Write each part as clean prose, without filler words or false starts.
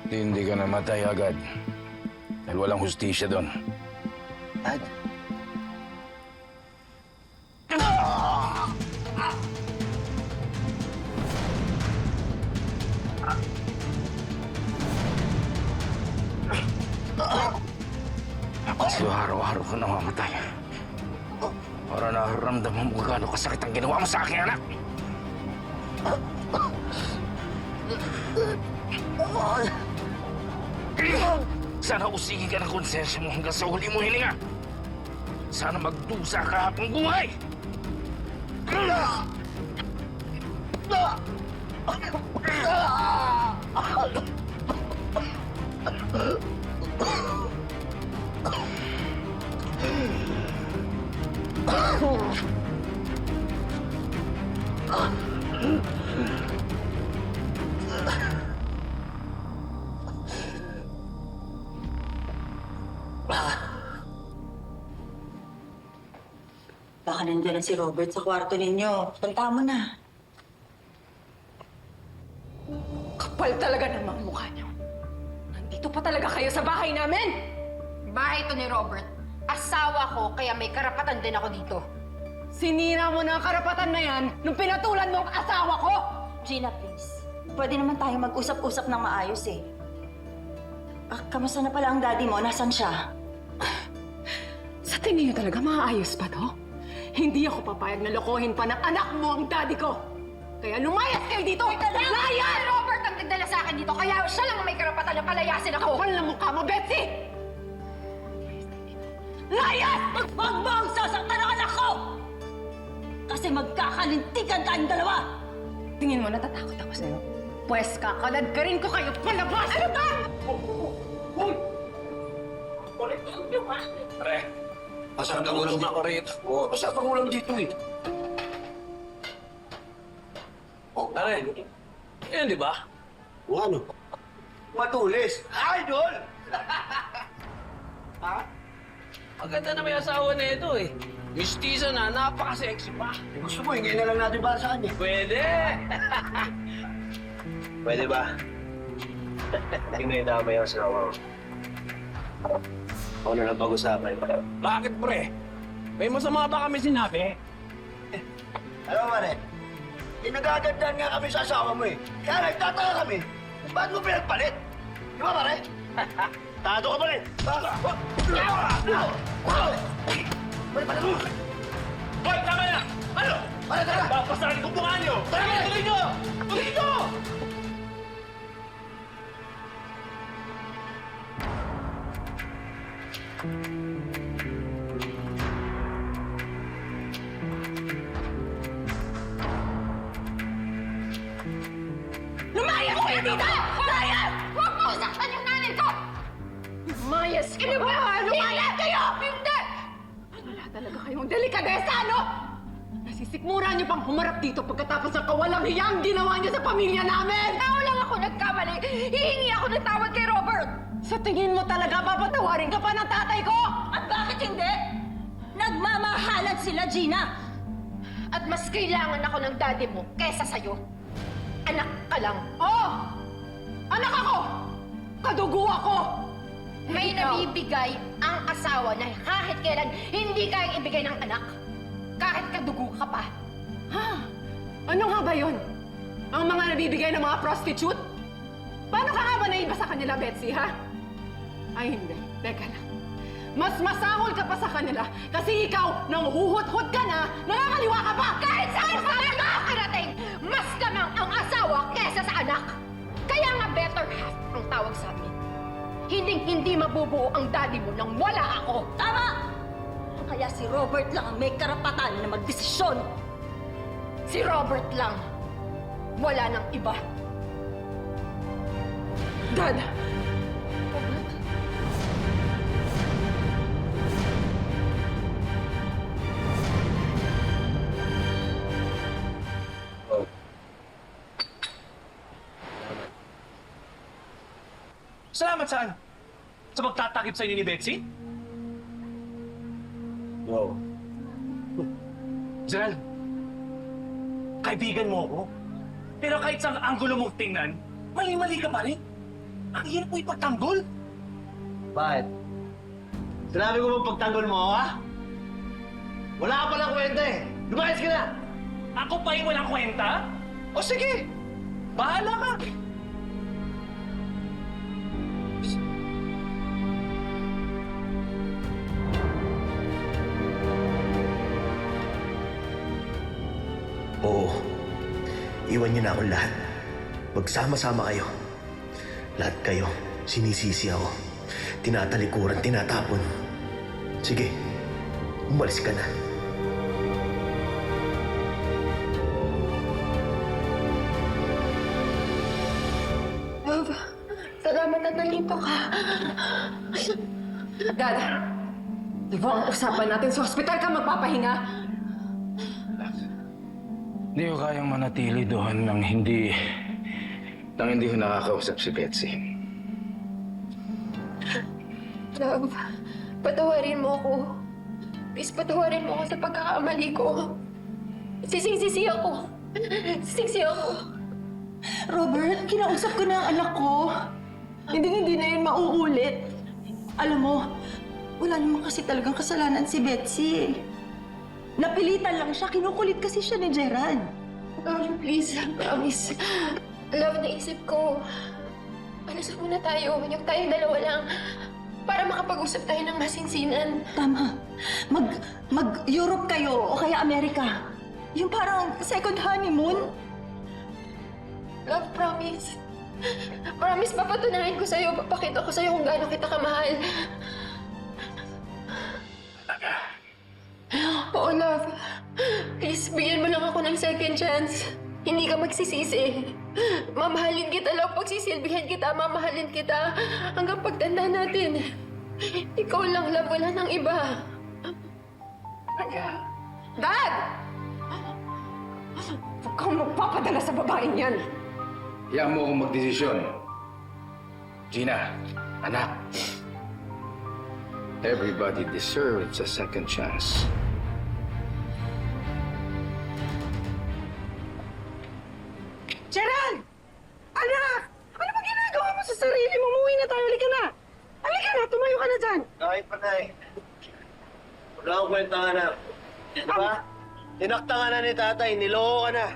Hindi ka namatay agad. Dahil walang hustisya doon. Dad? Kasi araw-araw ka namamatay. Para nararamdaman mo gaano kasakit ang ginawa mo sa aking anak. Sana usigi ka ng konsensya mo hanggang sa huli mo hininga. Sana magdusa ka habang buhay. Baka nandiyan na si Robert sa kwarto ninyo. Punta mo na. Kapal talaga ng mga mukha niyo. Nandito pa talaga kayo sa bahay namin! Bahay ito ni Robert. Asawa ko, kaya may karapatan din ako dito. Sinira mo na ang karapatan na yan nung pinatulan mo ang asawa ko! Gina, please. Pwede naman tayo mag-usap-usap ng maayos eh. Kamusta na pala ang daddy mo? Nasaan siya? Sa tingin niyo talaga maayos pa to? Hindi ako papayag na lokohin pa ng anak mo ang daddy ko! Kaya lumayas kayo dito! Liar! Robert ang nagdala sa akin dito, kaya siya lang ang may karapatan na palayasin ako! Kapal na mukha mo, Betsy! Layas! Huwag mo ang sasaktan ng anak ko! Kasi magkakalintikan tayong dalawa! Tingin mo natatakot ako sa'yo? Pwes kakaladkarin ko kayo palabas! Ano ba? Pare, masarap ang ulam na ko rito. Oo, masarap ang ulam dito eh. Pare, yan di ba? O ano? Matulis. Idol! Ha? Maganda na may asawa na ito eh. Mistisa na, napaka-sexy pa. Gusto mo, hingay na lang natin para sa kanya. Pwede! Pwede ba? Tingnan yung dama yung asawa ko. Ako na lang pag-usapan. Bakit, pre? May masama ba kami sinabi? Alam mo, pare, nagagandaan nga kami sa asawa mo eh. Kaya nagtataka kami, ba't mo pinagpalit? Di ba, pare? Tato ka pa rin! Hoy, tama na! Ano? Pare, tara! Papasarin ko bunga niyo! Tara, tuloy nyo! Tuloy nyo! Lumayas kayo dito! Lumayas! Huwag mo saktan yung nanay ko! Lumayas ka na ba? Lumayas kayo! Hindi! Wala talaga kayong delikadesa, no? Nasisikmura niyo pang humarap dito pagkatapos ng kawalang hiyang ginawa niyo sa pamilya namin! Tao lang ako nagkamali. Hihingi ako ng tawad kay Robert. Sa tingin mo talaga papatawarin ka pa ng tatay ko? At bakit hindi? Nagmamahalan sila, Gina! At mas kailangan ako ng daddy mo kesa sa'yo. Anak ka lang. Oh! Anak ako! Kadugo ako! May Ikaw. nabibigay ang asawa na kahit kailan hindi kayang ibigay ng anak. Kahit kadugo ka pa. Ha? Ano nga ba yun? Ang mga nabibigay ng mga prostitute? Paano ka nga ba naiba sa kanila, Betsy, ha? Ay, hindi. Teka lang. Mas masahol ka pa sa kanila kasi ikaw, nang huhut-hut ka na, nangangaliwa ka pa! Kahit saan sa akin makakarating, mas kamang ang asawa kesa sa anak. Kaya nga better half ang tawag sa amin. Hindi mabubuo ang daddy mo nang wala ako. Tama! Kaya si Robert lang ang may karapatan na magdesisyon. Si Robert lang. Wala nang iba. Dad! Salamat saan? Sa magtatakip sa inyo ni Betsy? Wow. Gerald, kaibigan mo ako. Pero kahit sa anggulo mong tingnan, mali-mali ka pa rin. Ang hirap mo ipagtanggol. Bakit? Sinabi ko bang pagtanggol mo ako, ha? Wala ka palang kwenta eh. Lumayas ka na! Ako pa yung walang kwenta? O sige, bahala ka. Oo. Iwan niyo na akong lahat. Magsama-sama kayo. Lahat kayo, sinisisi ako. Tinatalikuran, tinatapon. Sige, umalis ka na. Love, salamat at nandito ka. Dad, di ba ang usapan natin sa ospital ka magpapahinga? Hindi ko kayang manatili doon nang hindi ko nakakausap si Betsy. Love, patawarin mo ako. Please, patawarin mo ako sa pagkakamali ko. Sising-sisi ako. Sising-sisi ako. Robert, kinausap ko na ang anak ko. Hindi na yun mauulit. Alam mo, wala naman kasi talagang kasalanan si Betsy. Napilitan lang siya, kinukulit kasi siya ni Gerald. Love, please, promise. Love, naisip ko. Alas muna tayo, yung tayong dalawa lang. Para makapag-usap tayo ng masinsinan. Tama. Mag-Europe kayo o kaya Amerika. Yung parang second honeymoon. Love, promise. Promise, papatunayan ko sa'yo. Papakita ko sa'yo kung gaano kita kamahal. Oo, love. Please, bigyan mo lang ako ng second chance. Hindi ka magsisisi. Mamahalin kita, love. Pagsisilbihan kita, mamahalin kita. Hanggang pagtanda natin. Ikaw lang, love. Wala nang iba. Dad! Huwag kang magpapadala sa babaeng yan. Hayaan mo akong magdesisyon. Gina, anak. Everybody deserves a second chance. Gerald! Anak! Ano ba ginagawa mo sa sarili mo? Umuwi na tayo. Halika na! Halika na! Tumayo ka na dyan! Kahit pa na eh. Wala akong kwenta nga na. Diba? Tinakta ka na ni tatay, niloko ka na.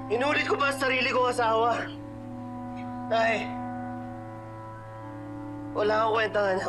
Inulit ko ba sa sarili kong asawa? Tay, wala akong kwenta nga na.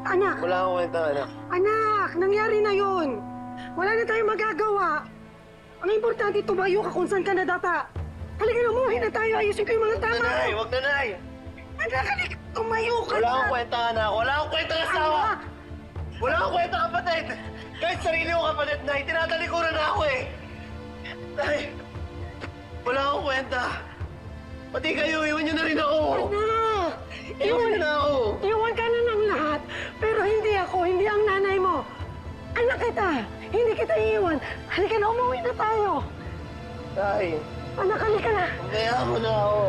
Anak! Wala akong kwenta nga na. Anak! Nangyari na yun! Wala na tayong magagawa. Ang importante, tumayo ka kung saan ka nadapa. Halika na, umuwi na tayo. Ayusin ko yung mga tama. Nanay, wag na, Nay. Anak, halika, tumayo ka Wala na. akong kwenta nga na. Wala akong kwenta ng asawa. Anak! Wala akong kwenta kapatid. Kahit sarili ko kapatid, Nay, tinatalikuran na ako eh. Nay, wala akong kwenta. Pati kayo, iwan niyo na rin ako. Anak! Iwan niyo na ako. Iwan ka na ng lahat. Pero hindi ako, hindi ang nanay mo. Anak kita! Hindi kita iiwan. Halika na, umuwi na tayo. Tay, Anak, halika na. kaya mo na ako.